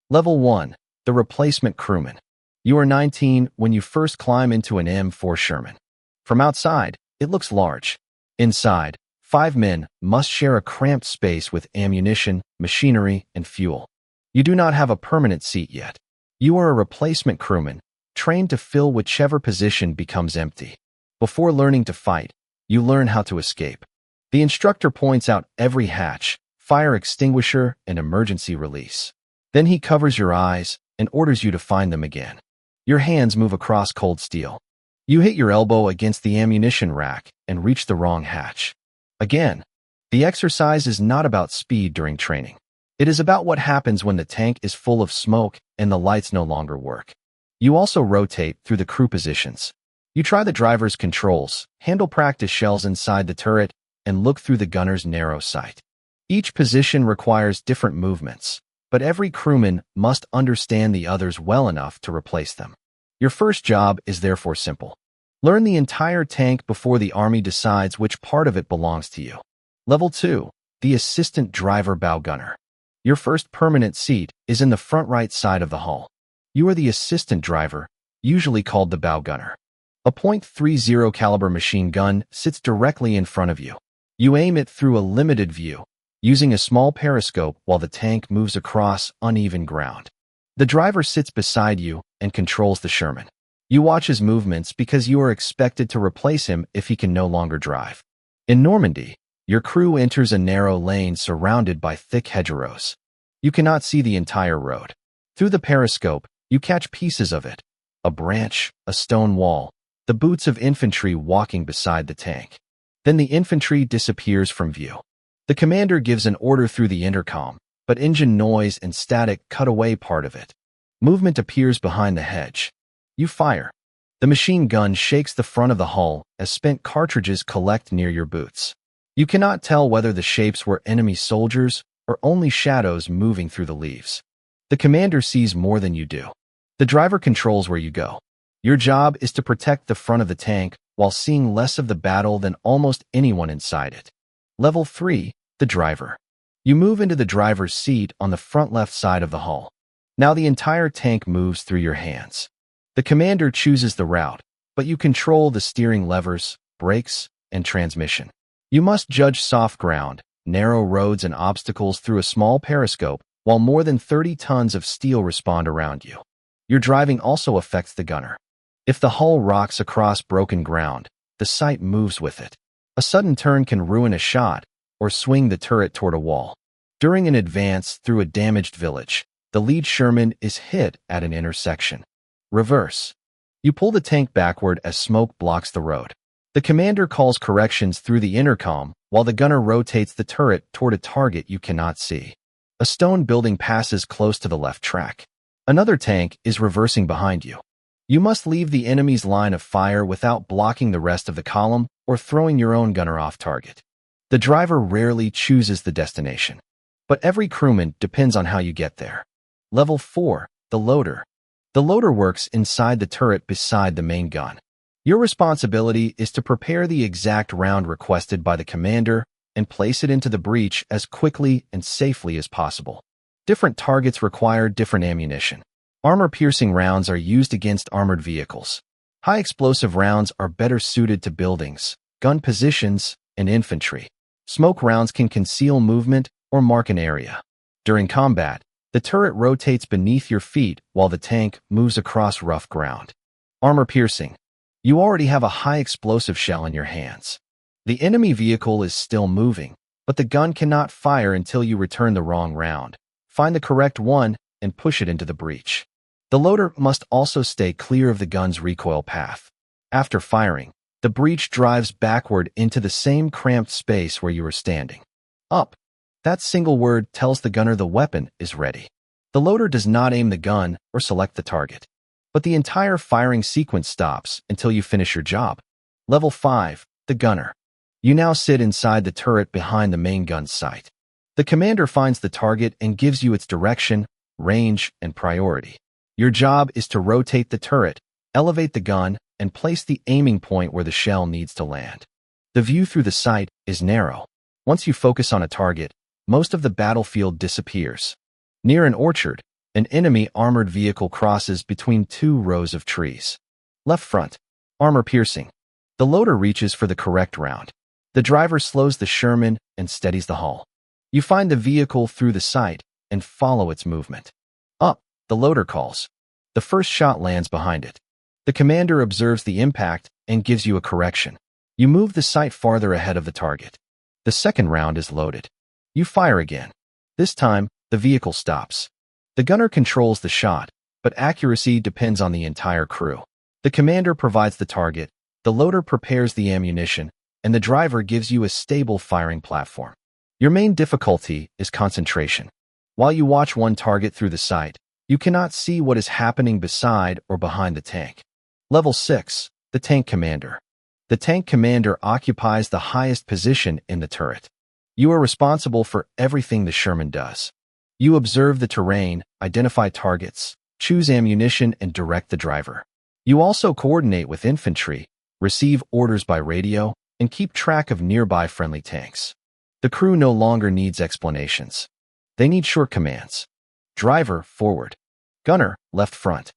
Level 1. The Replacement Crewman. You are 19 when you first climb into an M4 Sherman. From outside, it looks large. Inside, 5 men must share a cramped space with ammunition, machinery, and fuel. You do not have a permanent seat yet. You are a replacement crewman, trained to fill whichever position becomes empty. Before learning to fight, you learn how to escape. The instructor points out every hatch, fire extinguisher, and emergency release. Then he covers your eyes and orders you to find them again. Your hands move across cold steel. You hit your elbow against the ammunition rack and reach the wrong hatch. Again, the exercise is not about speed during training. It is about what happens when the tank is full of smoke and the lights no longer work. You also rotate through the crew positions. You try the driver's controls, handle practice shells inside the turret, and look through the gunner's narrow sight. Each position requires different movements, but every crewman must understand the others well enough to replace them. Your first job is therefore simple. Learn the entire tank before the Army decides which part of it belongs to you. Level 2. The Assistant Driver Bow Gunner. Your first permanent seat is in the front right side of the hull. You are the assistant driver, usually called the bow gunner. A .30 caliber machine gun sits directly in front of you. You aim it through a limited view, using a small periscope while the tank moves across uneven ground. The driver sits beside you and controls the Sherman. You watch his movements because you are expected to replace him if he can no longer drive. In Normandy, your crew enters a narrow lane surrounded by thick hedgerows. You cannot see the entire road. Through the periscope, you catch pieces of it: a branch, a stone wall, the boots of infantry walking beside the tank. Then the infantry disappears from view. The commander gives an order through the intercom, but engine noise and static cut away part of it. Movement appears behind the hedge. You fire. The machine gun shakes the front of the hull as spent cartridges collect near your boots. You cannot tell whether the shapes were enemy soldiers or only shadows moving through the leaves. The commander sees more than you do. The driver controls where you go. Your job is to protect the front of the tank while seeing less of the battle than almost anyone inside it. Level 3. The Driver. You move into the driver's seat on the front left side of the hull. Now the entire tank moves through your hands. The commander chooses the route, but you control the steering levers, brakes, and transmission. You must judge soft ground, narrow roads, and obstacles through a small periscope while more than 30 tons of steel respond around you. Your driving also affects the gunner. If the hull rocks across broken ground, the sight moves with it. A sudden turn can ruin a shot or swing the turret toward a wall. During an advance through a damaged village, the lead Sherman is hit at an intersection. Reverse. You pull the tank backward as smoke blocks the road. The commander calls corrections through the intercom while the gunner rotates the turret toward a target you cannot see. A stone building passes close to the left track. Another tank is reversing behind you. You must leave the enemy's line of fire without blocking the rest of the column or throwing your own gunner off target. The driver rarely chooses the destination, but every crewman depends on how you get there. Level 4. The Loader. The loader works inside the turret beside the main gun. Your responsibility is to prepare the exact round requested by the commander and place it into the breech as quickly and safely as possible. Different targets require different ammunition. Armor-piercing rounds are used against armored vehicles. High-explosive rounds are better suited to buildings, gun positions, and infantry. Smoke rounds can conceal movement or mark an area. During combat, the turret rotates beneath your feet while the tank moves across rough ground. Armor-piercing. You already have a high-explosive shell in your hands. The enemy vehicle is still moving, but the gun cannot fire until you return the wrong round. Find the correct one and push it into the breech. The loader must also stay clear of the gun's recoil path. After firing, the breech drives backward into the same cramped space where you were standing. Up. That single word tells the gunner the weapon is ready. The loader does not aim the gun or select the target, but the entire firing sequence stops until you finish your job. Level 5. The Gunner. You now sit inside the turret behind the main gun's sight. The commander finds the target and gives you its direction, range, and priority. Your job is to rotate the turret, elevate the gun, and place the aiming point where the shell needs to land. The view through the sight is narrow. Once you focus on a target, most of the battlefield disappears. Near an orchard, An enemy armored vehicle crosses between two rows of trees. Left front. Armor piercing. The loader reaches for the correct round. The driver slows the Sherman and steadies the hull. You find the vehicle through the sight and follow its movement. Up, the loader calls. The first shot lands behind it. The commander observes the impact and gives you a correction. You move the sight farther ahead of the target. The second round is loaded. You fire again. This time, the vehicle stops. The gunner controls the shot, but accuracy depends on the entire crew. The commander provides the target, the loader prepares the ammunition, and the driver gives you a stable firing platform. Your main difficulty is concentration. While you watch one target through the sight, you cannot see what is happening beside or behind the tank. Level 6. The Tank Commander. The Tank Commander occupies the highest position in the turret. You are responsible for everything the Sherman does. You observe the terrain, identify targets, choose ammunition, and direct the driver. You also coordinate with infantry, receive orders by radio, and keep track of nearby friendly tanks. The crew no longer needs explanations. They need short commands. Driver, forward. Gunner, left front.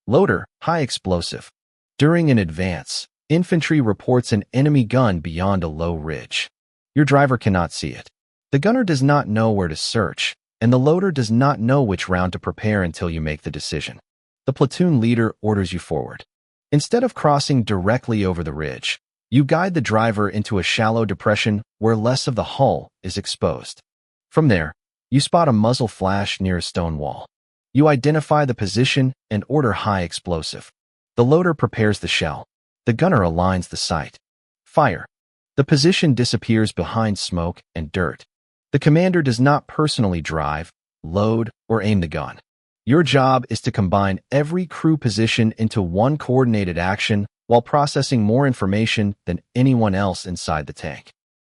Loader, high explosive. During an advance, infantry reports an enemy gun beyond a low ridge. Your driver cannot see it. The gunner does not know where to search, and the loader does not know which round to prepare until you make the decision. The platoon leader orders you forward. Instead of crossing directly over the ridge, you guide the driver into a shallow depression where less of the hull is exposed. From there, you spot a muzzle flash near a stone wall. You identify the position and order high explosive. The loader prepares the shell. The gunner aligns the sight. Fire. The position disappears behind smoke and dirt. The commander does not personally drive, load, or aim the gun. Your job is to combine every crew position into one coordinated action while processing more information than anyone else inside the tank.